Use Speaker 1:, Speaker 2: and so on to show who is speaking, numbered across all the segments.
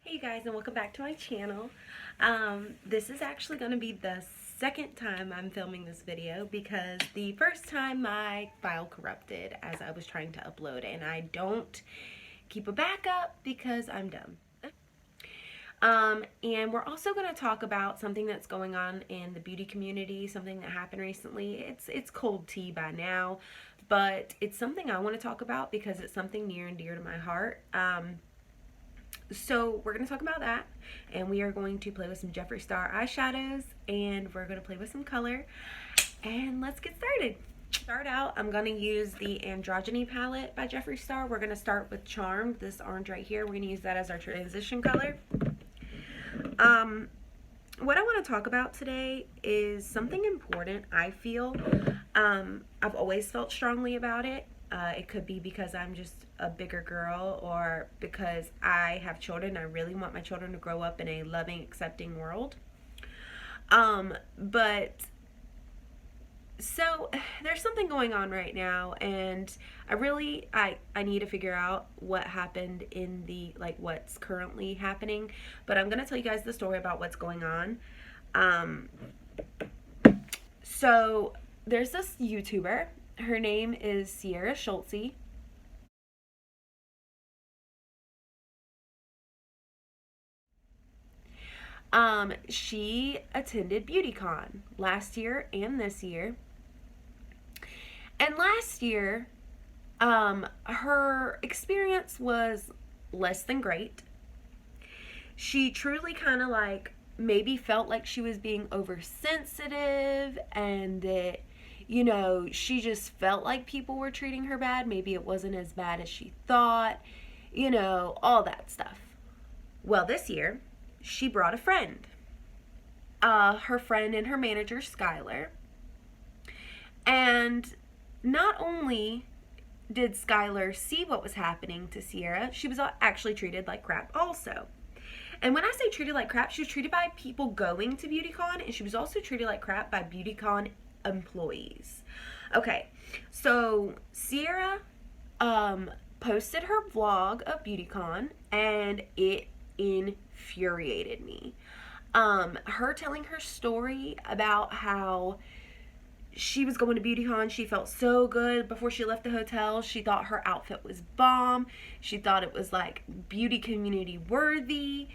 Speaker 1: Hey you guys, and welcome back to my channel. This is actually going to be the second time I'm filming this video because the first time my file corrupted as I was trying to upload, and I don't keep a backup because I'm dumb. And we're also going to talk about something that's going on in the beauty community, something that happened recently. It's cold tea by now, but it's something I want to talk about because it's something near and dear to my heart. So we're going to talk about that, and we are going to play with some Jeffree Star eyeshadows, and we're going to play with some color, and let's get started. Start out, I'm going to use the Androgyny palette by Jeffree Star. We're going to start with Charmed, this orange right here. We're going to use that as our transition color. What I want to talk about today is something important, I feel. I've always felt strongly about it. It could be because I'm just a bigger girl, or because I have children. I really want my children to grow up in a loving, accepting world. So there's something going on right now, and I need to figure out what happened in the, what's currently happening. But I'm gonna tell you guys the story about what's going on. So there's this YouTuber. Her name is Sierra Schultze. She attended Beautycon last year and this year. And last year, her experience was less than great. She truly kind of maybe felt like she was being oversensitive, and that, you know, she just felt like people were treating her bad. Maybe it wasn't as bad as she thought, you know, all that stuff. Well, this year, she brought a friend. Her friend and her manager, Skylar. And not only did Skylar see what was happening to Sierra, she was actually treated like crap also. And when I say treated like crap, she was treated by people going to Beautycon, and she was also treated like crap by Beautycon employees. Okay, so Sierra posted her vlog of Beautycon, and it infuriated me. Her telling her story about how she was going to Beautycon. She felt so good before she left the hotel. She thought her outfit was bomb. She thought it was like beauty community worthy.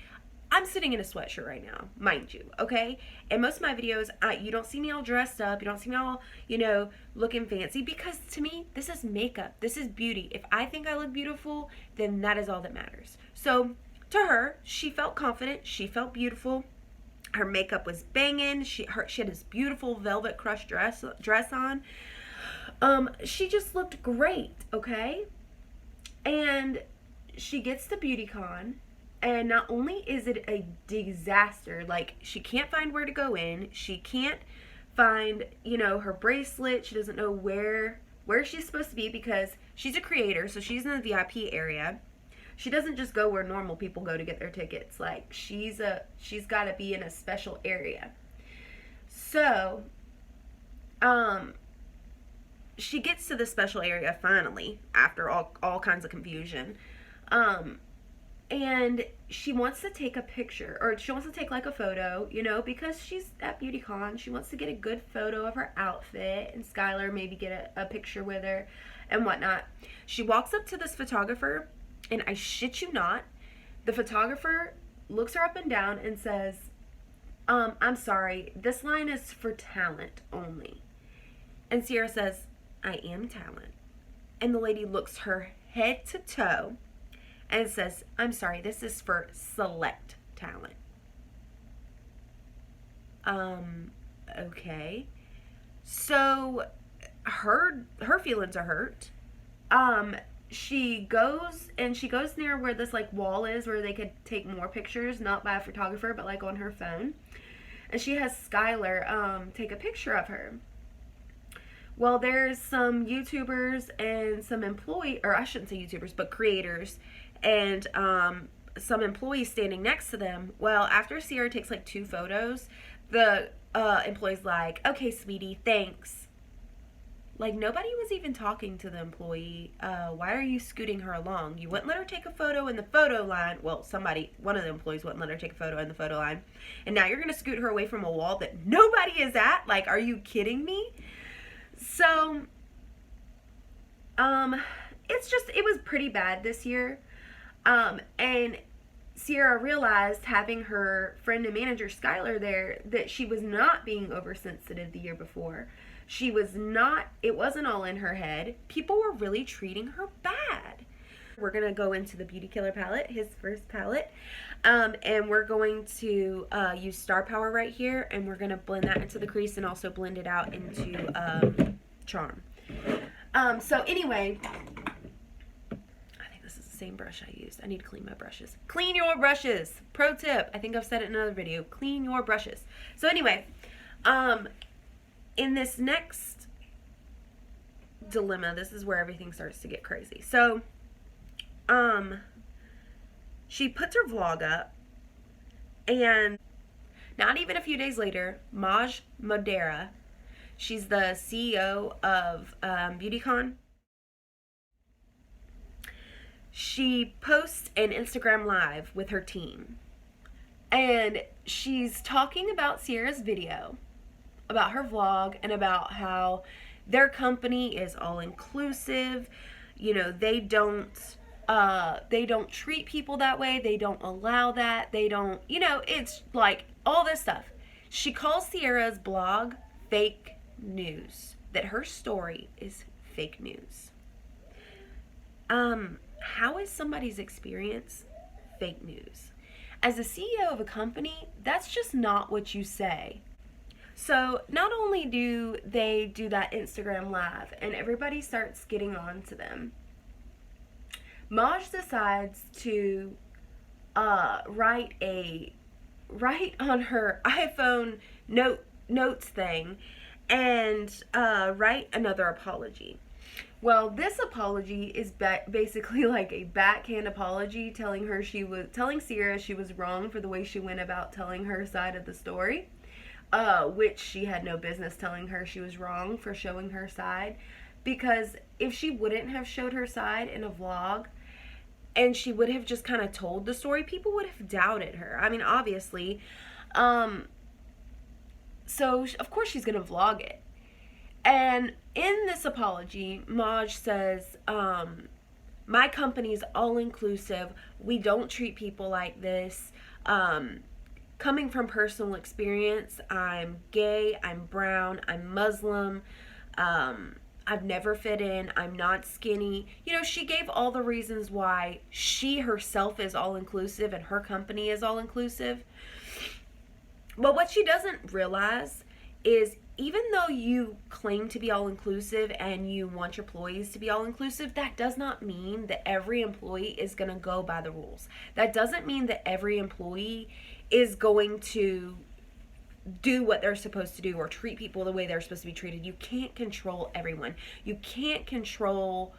Speaker 1: I'm sitting in a sweatshirt right now, mind you, okay? And most of my videos, you don't see me all dressed up. You don't see me all, you know, looking fancy, because to me, this is makeup. This is beauty. If I think I look beautiful, then that is all that matters. So to her, she felt confident. She felt beautiful. Her makeup was banging. She had this beautiful velvet crush dress on. She just looked great, okay? And she gets to Beautycon, and not only is it a disaster, like, she can't find where to go in. She can't find, you know, her bracelet. She doesn't know where she's supposed to be, because she's a creator, so she's in the VIP area. She doesn't just go where normal people go to get their tickets. Like, she's got to be in a special area. So, she gets to the special area finally, after all kinds of confusion. And she wants to take a picture, or she wants to take like a photo, you know, because she's at Beautycon. She wants to get a good photo of her outfit, and Skylar maybe get a picture with her and whatnot. She walks up to this photographer, and I shit you not, the photographer looks her up and down and says, I'm sorry, this line is for talent only. And Sierra says, I am talent. And the lady looks her head to toe and says, I'm sorry, this is for select talent. Okay. So her feelings are hurt. She goes near where this like wall is, where they could take more pictures, not by a photographer, but like on her phone. And she has Skylar take a picture of her. Well, there's some YouTubers and some I shouldn't say YouTubers, but creators, and some employees standing next to them. Well, after Sierra takes like 2 photos, the employee's like, okay, sweetie, thanks. Like, nobody was even talking to the employee. Why are you scooting her along? You wouldn't let her take a photo in the photo line. Well, one of the employees wouldn't let her take a photo in the photo line. And now you're going to scoot her away from a wall that nobody is at? Like, are you kidding me? So, it was pretty bad this year. And Sierra realized, having her friend and manager Skylar there, that she was not being oversensitive the year before. She was not, it wasn't all in her head. People were really treating her bad. We're going to go into the Beauty Killer palette, his first palette. And we're going to use Star Power right here. And we're going to blend that into the crease and also blend it out into Charm. So anyway, I think this is the same brush I used. I need to clean my brushes. Clean your brushes. Pro tip. I think I've said it in another video. Clean your brushes. So anyway, in this next dilemma, this is where everything starts to get crazy. So, she puts her vlog up, and not even a few days later, Maj Modera, she's the CEO of Beautycon, she posts an Instagram live with her team, and she's talking about Sierra's video, about her vlog, and about how their company is all inclusive. You know, they don't treat people that way. They don't allow that. They don't, you know, it's like all this stuff. She calls Sierra's blog fake news, that her story is fake news. How is somebody's experience fake news? As a CEO of a company, that's just not what you say. So not only do they do that Instagram live and everybody starts getting on to them, Maj decides to write on her iPhone notes thing and write another apology. Well, this apology is basically like a backhand apology, telling Sierra she was wrong for the way she went about telling her side of the story. Which she had no business telling her she was wrong for showing her side, because if she wouldn't have showed her side in a vlog and she would have just kind of told the story, people would have doubted her. I mean, obviously. So of course she's gonna vlog it. And in this apology, Maj says, my company's all inclusive. We don't treat people like this. Coming from personal experience, I'm gay, I'm brown, I'm Muslim, I've never fit in, I'm not skinny. You know, she gave all the reasons why she herself is all-inclusive and her company is all-inclusive. But what she doesn't realize is, even though you claim to be all-inclusive and you want your employees to be all-inclusive, that does not mean that every employee is going to go by the rules. That doesn't mean that every employee is going to do what they're supposed to do or treat people the way they're supposed to be treated. You can't control everyone. You can't control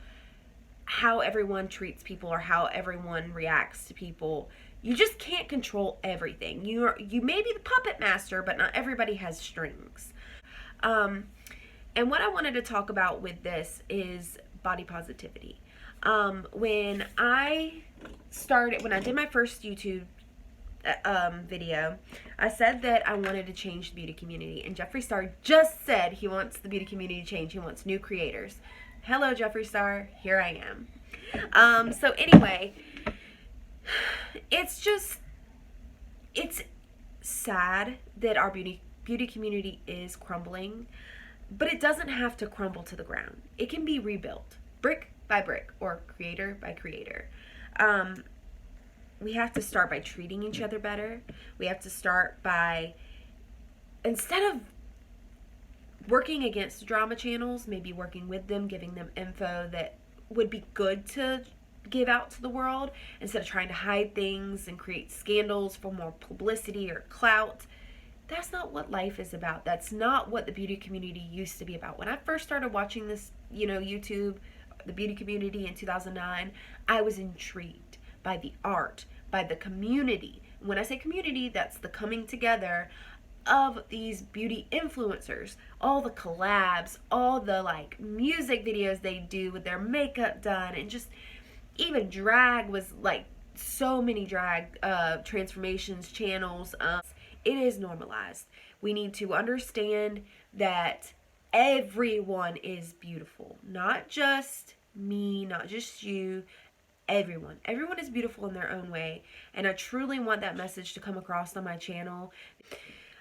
Speaker 1: how everyone treats people or how everyone reacts to people. You just can't control everything. You may be the puppet master, but not everybody has strings. And what I wanted to talk about with this is body positivity. When I did my first YouTube video, I said that I wanted to change the beauty community, and Jeffree Star just said he wants the beauty community to change. He wants new creators. Hello, Jeffree Star. Here I am. So anyway, it's sad that our beauty community is crumbling, but it doesn't have to crumble to the ground. It can be rebuilt brick by brick or creator by creator. We have to start by treating each other better. We have to start by, instead of working against drama channels, maybe working with them, giving them info that would be good to give out to the world, instead of trying to hide things and create scandals for more publicity or clout. That's not what life is about. That's not what the beauty community used to be about. When I first started watching this, YouTube, the beauty community in 2009, I was intrigued by the art, by the community. When I say community, that's the coming together of these beauty influencers, all the collabs, all the like music videos they do with their makeup done, and just even drag was like so many drag transformations channels. It is normalized. We need to understand that everyone is beautiful, not just me, not just you. Everyone is beautiful in their own way, and I truly want that message to come across on my channel.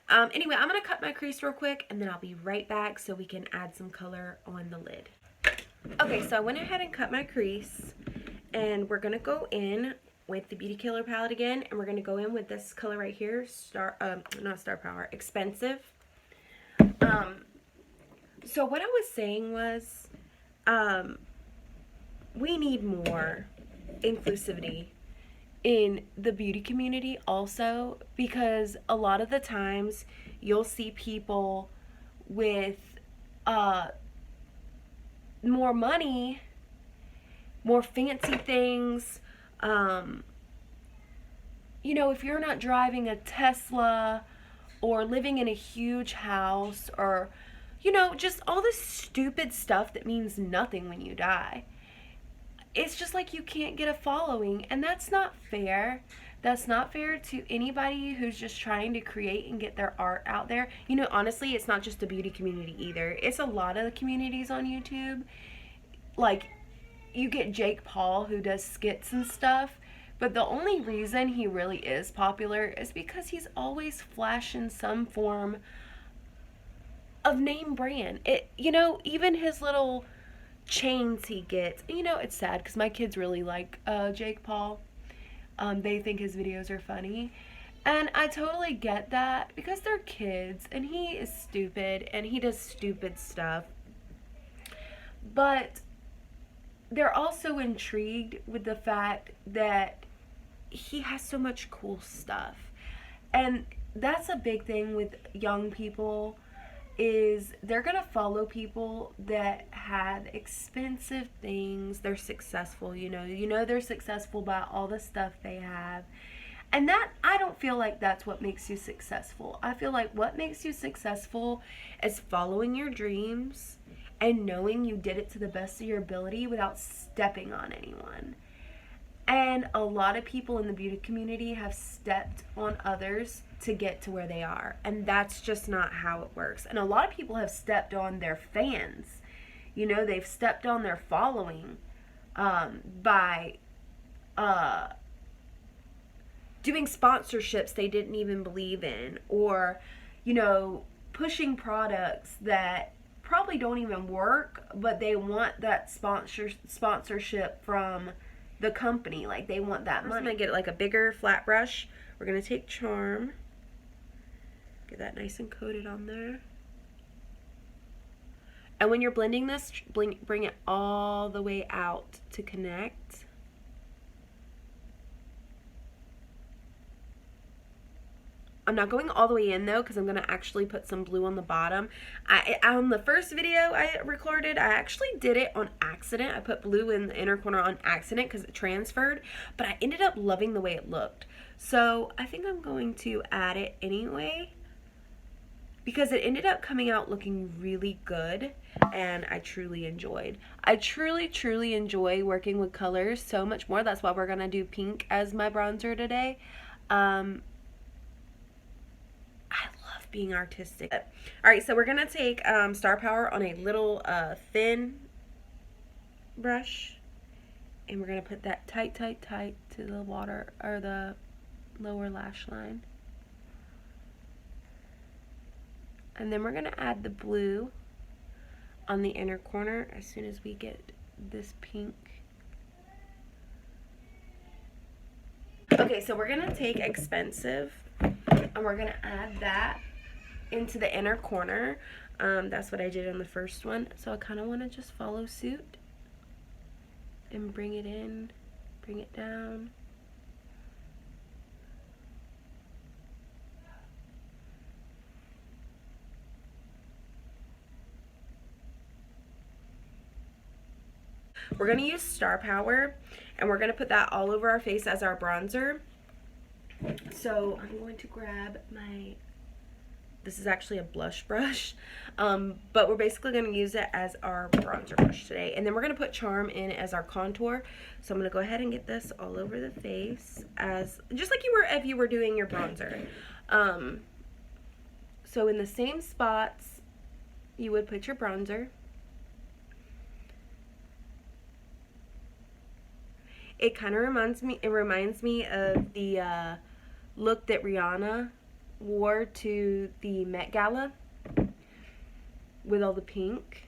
Speaker 1: Anyway, I'm gonna cut my crease real quick, and then I'll be right back so we can add some color on the lid. Okay, so I went ahead and cut my crease, and we're gonna go in with the Beauty Killer palette again, and we're gonna go in with this color right here, not Star Power, Expensive. So what I was saying was, we need more inclusivity in the beauty community also, because a lot of the times you'll see people with more money, more fancy things. You know, if you're not driving a Tesla or living in a huge house, or, you know, just all this stupid stuff that means nothing when you die, it's just like you can't get a following, and that's not fair. That's not fair to anybody who's just trying to create and get their art out there. You know, honestly, it's not just the beauty community either. It's a lot of the communities on YouTube. Like, you get Jake Paul, who does skits and stuff, but the only reason he really is popular is because he's always flashing some form of name brand. You know, even his little chains he gets. You know, it's sad because my kids really like Jake Paul. They think his videos are funny, and I totally get that because they're kids and he is stupid and he does stupid stuff, but they're also intrigued with the fact that he has so much cool stuff. And that's a big thing with young people, is they're gonna follow people that have expensive things. They're successful, you know they're successful by all the stuff they have. And that, I don't feel like that's what makes you successful. I feel like what makes you successful is following your dreams and knowing you did it to the best of your ability without stepping on anyone. And a lot of people in the beauty community have stepped on others to get to where they are. And that's just not how it works. And a lot of people have stepped on their fans. You know, they've stepped on their following by doing sponsorships they didn't even believe in. Or, you know, pushing products that probably don't even work, but they want that sponsorship from the company. Like, they want that money. I'm gonna get like a bigger flat brush. We're gonna take Charm, get that nice and coated on there. And when you're blending this, bring it all the way out to connect. I'm not going all the way in though, because I'm going to actually put some blue on the bottom. On the first video I recorded, I actually did it on accident. I put blue in the inner corner on accident because it transferred, but I ended up loving the way it looked. So I think I'm going to add it anyway, because it ended up coming out looking really good, and I truly enjoyed. I truly enjoy working with colors so much more. That's why we're going to do pink as my bronzer today. Being artistic. Alright, so we're gonna take Star Power on a little thin brush, and we're gonna put that tight to the water, or the lower lash line. And then we're gonna add the blue on the inner corner as soon as we get this pink. Okay, so we're gonna take Expensive, and we're gonna add that into the inner corner. That's what I did on the first one. So I kind of want to just follow suit and bring it in, bring it down. We're going to use Star Power, and we're going to put that all over our face as our bronzer. So I'm going to grab my This is actually a blush brush, but we're basically going to use it as our bronzer brush today. And then we're going to put Charm in as our contour. So I'm going to go ahead and get this all over the face, as just like you were if you were doing your bronzer. So in the same spots you would put your bronzer. It kind of reminds me of the look that Rihanna wore to the Met Gala with all the pink.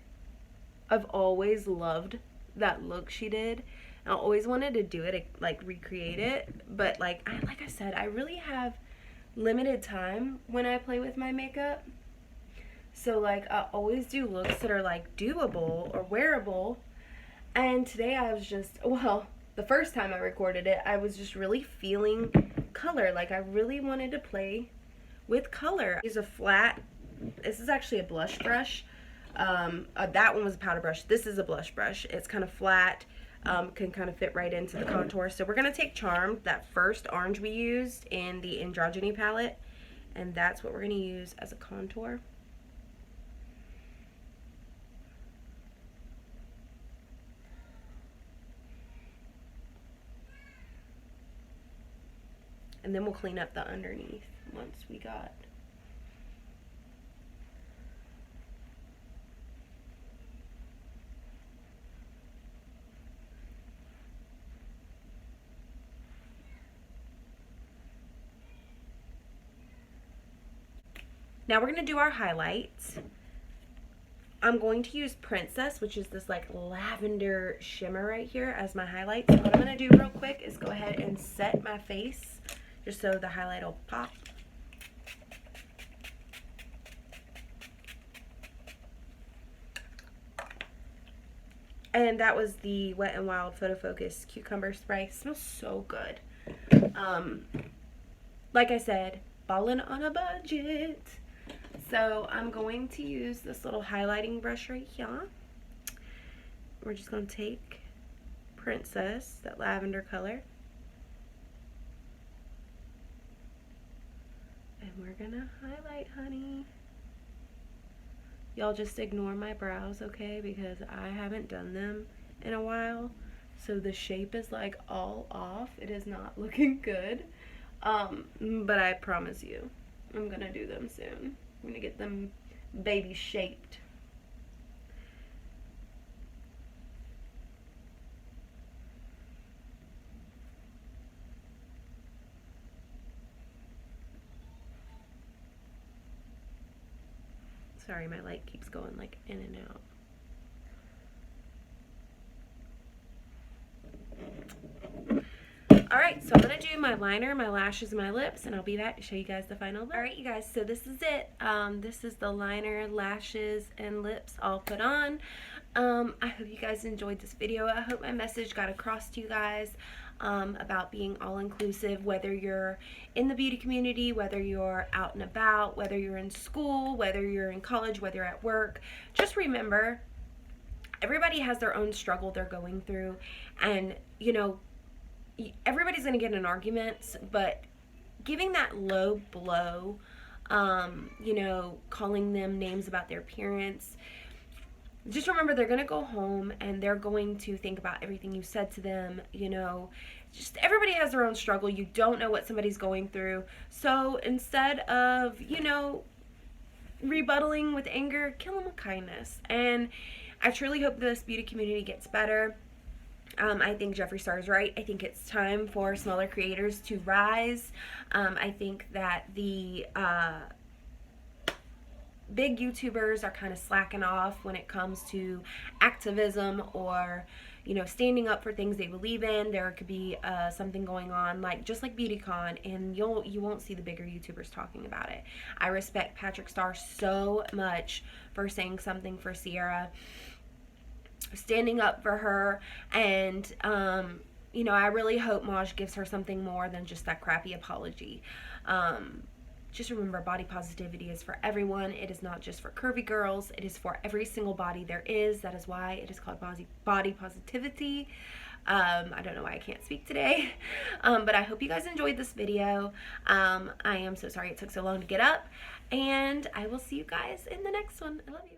Speaker 1: I've always loved that look she did. I always wanted to do it, like recreate it, but like I said, I really have limited time when I play with my makeup. So like I always do looks that are like doable or wearable. And today I was just, well, the first time I recorded it, I was just really feeling color. Like I really wanted to play with color. Use a flat, this is actually a blush brush. That one was a powder brush. This is a blush brush. It's kind of flat, can kind of fit right into the contour. So we're going to take Charm, that first orange we used in the Androgyny palette, and that's what we're going to use as a contour. And then we'll clean up the underneath once we got. Now we're going to do our highlights. I'm going to use Princess, which is this like lavender shimmer right here as my highlight. So what I'm going to do real quick is go ahead and set my face just so the highlight will pop. And that was the Wet n Wild Photo Focus Cucumber Spray. It smells so good. Like I said, ballin' on a budget. So I'm going to use this little highlighting brush right here. We're just going to take Princess, that lavender color. And we're going to highlight, honey. Y'all just ignore my brows, okay? Because I haven't done them in a while. So the shape is like all off. It is not looking good. But I promise you, I'm going to do them soon. I'm going to get them baby shaped. Sorry, my light keeps going like in and out. Alright, so I'm going to do my liner, my lashes, and my lips, and I'll be back to show you guys the final look. Alright, you guys, so this is it. This is the liner, lashes, and lips all put on. I hope you guys enjoyed this video. I hope my message got across to you guys about being all-inclusive, whether you're in the beauty community, whether you're out and about, whether you're in school, whether you're in college, whether you're at work. Just remember, everybody has their own struggle they're going through, and, you know, everybody's going to get in arguments, but giving that low blow, you know, calling them names about their appearance, just remember they're going to go home and they're going to think about everything you said to them. You know, just everybody has their own struggle. You don't know what somebody's going through. So instead of, you know, rebuttaling with anger, kill them with kindness. And I truly hope this beauty community gets better. I think Jeffree Star is right. I think it's time for smaller creators to rise. I think that the big YouTubers are kind of slacking off when it comes to activism or, you know, standing up for things they believe in. There could be something going on, like just like Beautycon, and you won't see the bigger YouTubers talking about it. I respect Patrick Star so much for saying something for Sierra, standing up for her, and you know, I really hope Maj gives her something more than just that crappy apology. just remember, body positivity is for everyone. It is not just for curvy girls. It is for every single body there is. That is why it is called body positivity. I don't know why I can't speak today, but I hope you guys enjoyed this video. I am so sorry it took so long to get up, and I will see you guys in the next one. I love you.